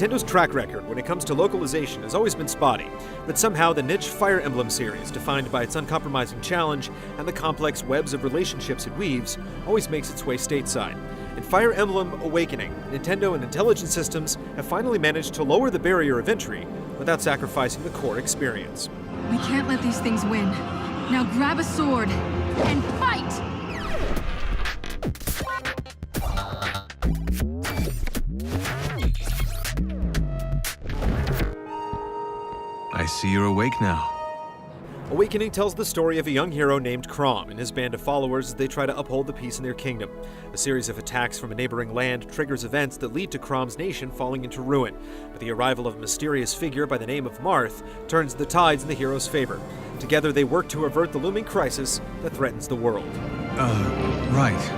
Nintendo's track record when it comes to localization has always been spotty, but somehow the niche Fire Emblem series, defined by its uncompromising challenge and the complex webs of relationships it weaves, always makes its way stateside. In Fire Emblem Awakening, Nintendo and Intelligent Systems have finally managed to lower the barrier of entry without sacrificing the core experience. We can't let these things win. Now grab a sword and fight! I see you're awake now. Awakening tells the story of a young hero named Chrom and his band of followers as they try to uphold the peace in their kingdom. A series of attacks from a neighboring land triggers events that lead to Chrom's nation falling into ruin, but the arrival of a mysterious figure by the name of Marth turns the tides in the hero's favor. Together they work to avert the looming crisis that threatens the world. Right.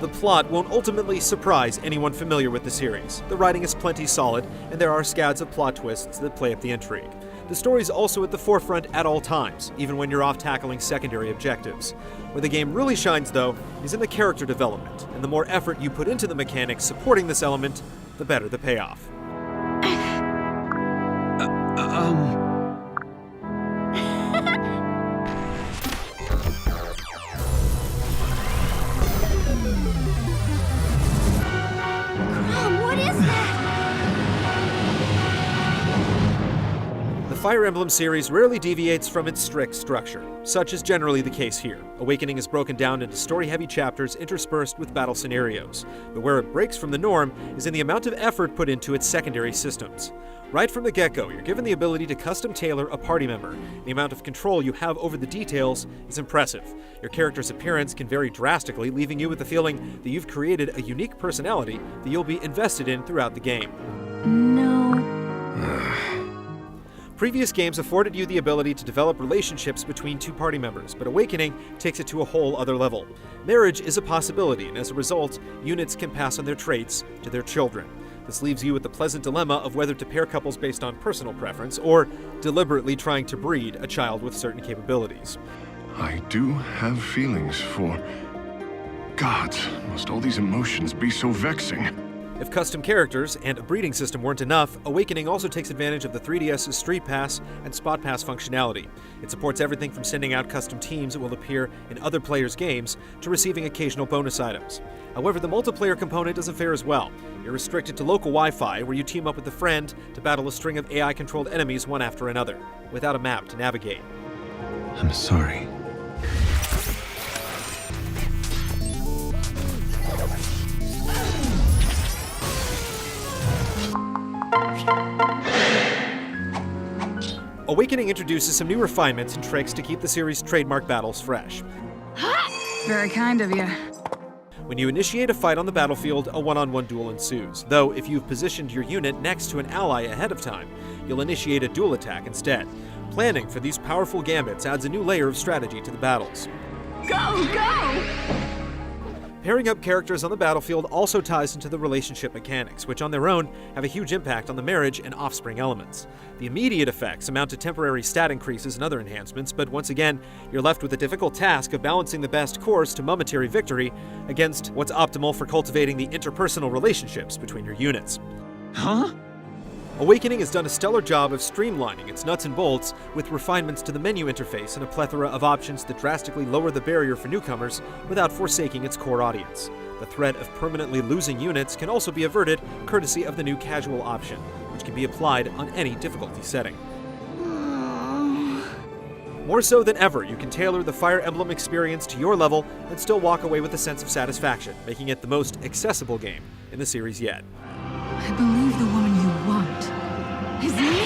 The plot won't ultimately surprise anyone familiar with the series. The writing is plenty solid, and there are scads of plot twists that play up the intrigue. The story's also at the forefront at all times, even when you're off tackling secondary objectives. Where the game really shines, though, is in the character development, and the more effort you put into the mechanics supporting this element, the better the payoff. The Fire Emblem series rarely deviates from its strict structure. Such is generally the case here. Awakening is broken down into story-heavy chapters interspersed with battle scenarios, but where it breaks from the norm is in the amount of effort put into its secondary systems. Right from the get-go, you're given the ability to custom tailor a party member. The amount of control you have over the details is impressive. Your character's appearance can vary drastically, leaving you with the feeling that you've created a unique personality that you'll be invested in throughout the game. No. Previous games afforded you the ability to develop relationships between two party members, but Awakening takes it to a whole other level. Marriage is a possibility, and as a result, units can pass on their traits to their children. This leaves you with the pleasant dilemma of whether to pair couples based on personal preference, or deliberately trying to breed a child with certain capabilities. I do have feelings for... Gods, must all these emotions be so vexing? If custom characters and a breeding system weren't enough, Awakening also takes advantage of the 3DS's Street Pass and Spot Pass functionality. It supports everything from sending out custom teams that will appear in other players' games to receiving occasional bonus items. However, the multiplayer component doesn't fare as well. You're restricted to local Wi-Fi, where you team up with a friend to battle a string of AI-controlled enemies one after another, without a map to navigate. I'm sorry. Awakening introduces some new refinements and tricks to keep the series' trademark battles fresh. Very kind of you. When you initiate a fight on the battlefield, a one-on-one duel ensues, though if you've positioned your unit next to an ally ahead of time, you'll initiate a dual attack instead. Planning for these powerful gambits adds a new layer of strategy to the battles. Go, go! Pairing up characters on the battlefield also ties into the relationship mechanics, which on their own have a huge impact on the marriage and offspring elements. The immediate effects amount to temporary stat increases and other enhancements, but once again, you're left with the difficult task of balancing the best course to momentary victory against what's optimal for cultivating the interpersonal relationships between your units. Huh? Awakening has done a stellar job of streamlining its nuts and bolts with refinements to the menu interface and a plethora of options that drastically lower the barrier for newcomers without forsaking its core audience. The threat of permanently losing units can also be averted courtesy of the new casual option, which can be applied on any difficulty setting. More so than ever, you can tailor the Fire Emblem experience to your level and still walk away with a sense of satisfaction, making it the most accessible game in the series yet. I believe the woman you want is me.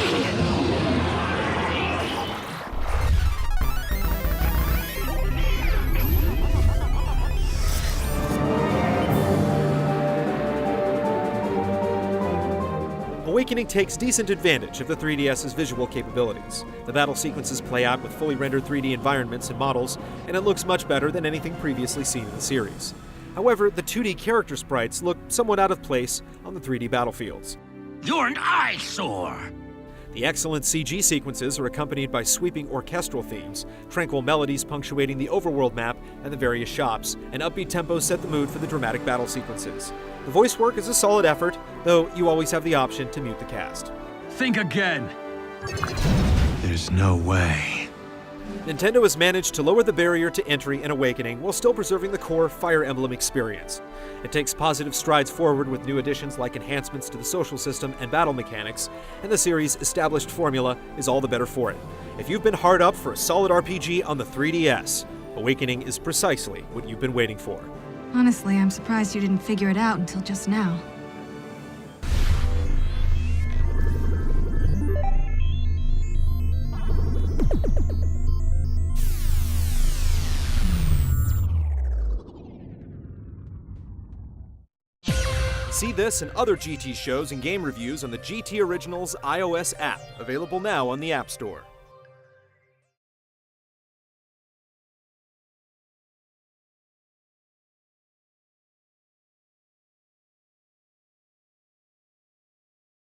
Awakening takes decent advantage of the 3DS's visual capabilities. The battle sequences play out with fully rendered 3D environments and models, and it looks much better than anything previously seen in the series. However, the 2D character sprites look somewhat out of place on the 3D battlefields. You're an eyesore! The excellent CG sequences are accompanied by sweeping orchestral themes, tranquil melodies punctuating the overworld map and the various shops, and upbeat tempos set the mood for the dramatic battle sequences. The voice work is a solid effort, though you always have the option to mute the cast. Think again. There's no way. Nintendo has managed to lower the barrier to entry in Awakening while still preserving the core Fire Emblem experience. It takes positive strides forward with new additions like enhancements to the social system and battle mechanics, and the series' established formula is all the better for it. If you've been hard up for a solid RPG on the 3DS, Awakening is precisely what you've been waiting for. Honestly, I'm surprised you didn't figure it out until just now. See this and other GT shows and game reviews on the GT Originals iOS app, available now on the App Store.